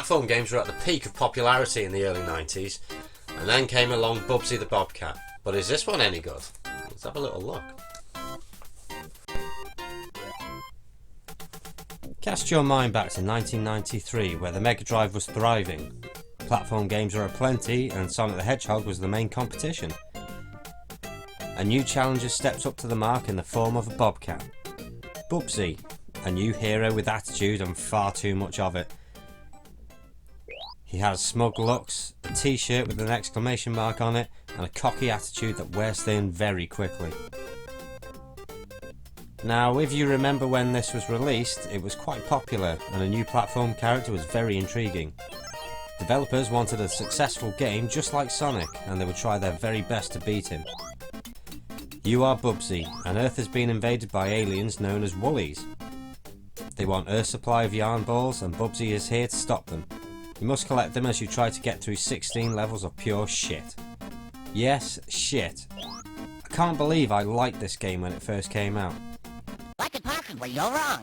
Platform games were at the peak of popularity in the early 90s, and then came along Bubsy the Bobcat. But is this one any good? Let's have a little look. Cast your mind back to 1993, where the Mega Drive was thriving. Platform games were aplenty, and Sonic the Hedgehog was the main competition. A new challenger steps up to the mark in the form of a Bobcat. Bubsy, a new hero with attitude and far too much of it. He has smug looks, a t-shirt with an exclamation mark on it, and a cocky attitude that wears thin very quickly. Now, if you remember when this was released, it was quite popular, and a new platform character was very intriguing. Developers wanted a successful game just like Sonic, and they would try their very best to beat him. You are Bubsy, and Earth has been invaded by aliens known as Woolies. They want Earth's supply of yarn balls, and Bubsy is here to stop them. You must collect them as you try to get through 16 levels of pure shit. Yes, shit. I can't believe I liked this game when it first came out. What could possibly go wrong?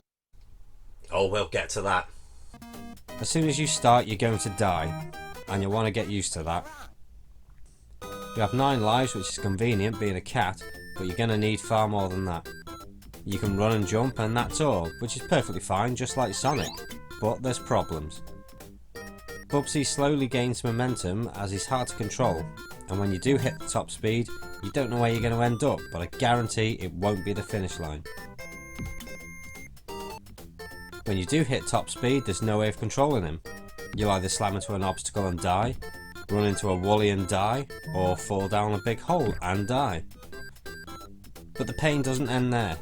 Oh, we'll get to that. As soon as you start, you're going to die, and you'll want to get used to that. You have 9 lives, which is convenient being a cat, but you're going to need far more than that. You can run and jump, and that's all, which is perfectly fine, just like Sonic. But there's problems. Bubsy slowly gains momentum as he's hard to control, and when you do hit the top speed, you don't know where you're going to end up, but I guarantee it won't be the finish line. When you do hit top speed, there's no way of controlling him. You'll either slam into an obstacle and die, run into a woolly and die, or fall down a big hole and die. But the pain doesn't end there.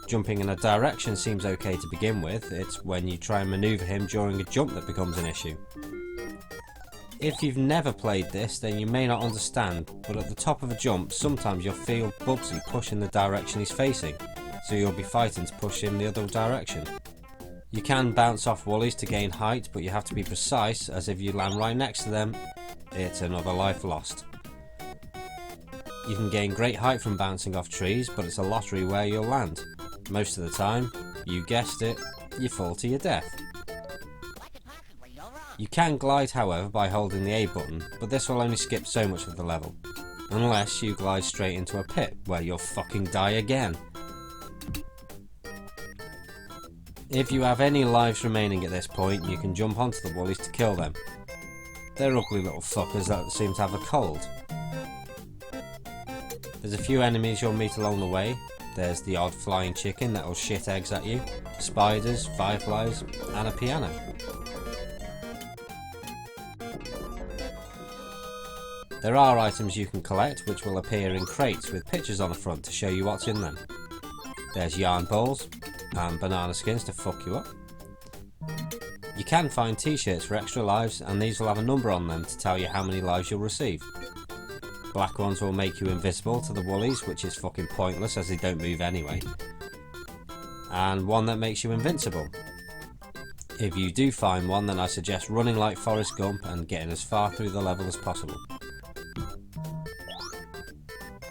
Jumping in a direction seems okay to begin with, it's when you try and manoeuvre him during a jump that becomes an issue. If you've never played this, then you may not understand, but at the top of a jump, sometimes you'll feel Bubsy push in the direction he's facing, so you'll be fighting to push him the other direction. You can bounce off woolies to gain height, but you have to be precise, as if you land right next to them, it's another life lost. You can gain great height from bouncing off trees, but it's a lottery where you'll land. Most of the time, you guessed it, you fall to your death. You can glide, however, by holding the A button, but this will only skip so much of the level. Unless you glide straight into a pit, where you'll fucking die again. If you have any lives remaining at this point, you can jump onto the woolies to kill them. They're ugly little fuckers that seem to have a cold. There's a few enemies you'll meet along the way. There's the odd flying chicken that'll shit eggs at you, spiders, fireflies, and a piano. There are items you can collect which will appear in crates with pictures on the front to show you what's in them. There's yarn balls and banana skins to fuck you up. You can find t-shirts for extra lives, and these will have a number on them to tell you how many lives you'll receive. Black ones will make you invisible to the woolies, which is fucking pointless as they don't move anyway. And one that makes you invincible. If you do find one, then I suggest running like Forrest Gump and getting as far through the level as possible.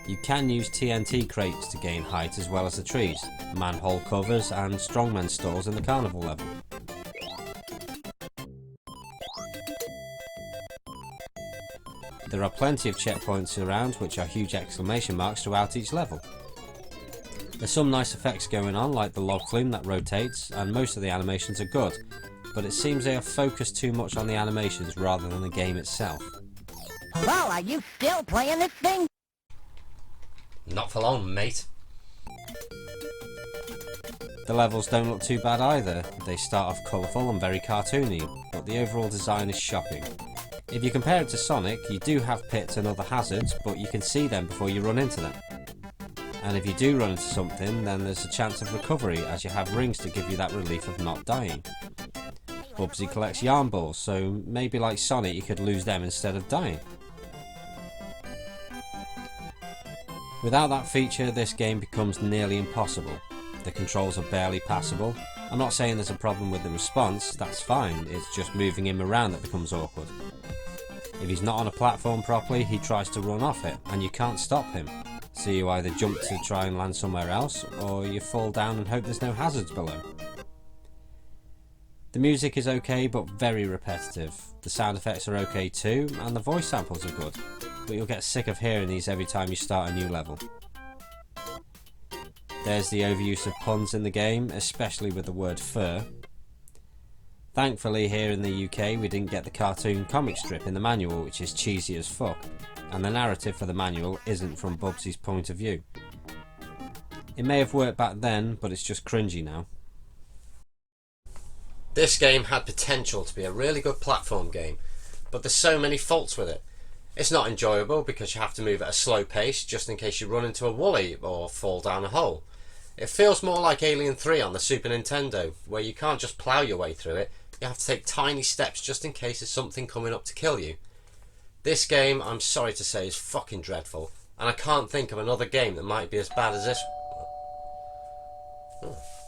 You can use TNT crates to gain height as well as the trees, manhole covers and strongman stores in the carnival level. There are plenty of checkpoints around which are huge exclamation marks throughout each level. There's some nice effects going on, like the log flume that rotates, and most of the animations are good, but it seems they are focused too much on the animations rather than the game itself. Well, are you still playing this thing? Not for long, mate. The levels don't look too bad either. They start off colourful and very cartoony, but the overall design is shocking. If you compare it to Sonic, you do have pits and other hazards, but you can see them before you run into them. And if you do run into something, then there's a chance of recovery, as you have rings to give you that relief of not dying. Bubsy collects yarn balls, so maybe like Sonic you could lose them instead of dying. Without that feature, this game becomes nearly impossible. The controls are barely passable. I'm not saying there's a problem with the response, that's fine, it's just moving him around that becomes awkward. If he's not on a platform properly, he tries to run off it, and you can't stop him. So you either jump to try and land somewhere else, or you fall down and hope there's no hazards below. The music is okay but very repetitive. The sound effects are okay too, and the voice samples are good, but you'll get sick of hearing these every time you start a new level. There's the overuse of puns in the game, especially with the word fur. Thankfully here in the UK we didn't get the cartoon comic strip in the manual, which is cheesy as fuck, and the narrative for the manual isn't from Bubsy's point of view. It may have worked back then, but it's just cringy now. This game had potential to be a really good platform game, but there's so many faults with it. It's not enjoyable because you have to move at a slow pace just in case you run into a woolly or fall down a hole. It feels more like Alien 3 on the Super Nintendo, where you can't just plough your way through it, you have to take tiny steps just in case there's something coming up to kill you. This game, I'm sorry to say, is fucking dreadful, and I can't think of another game that might be as bad as this. Oh.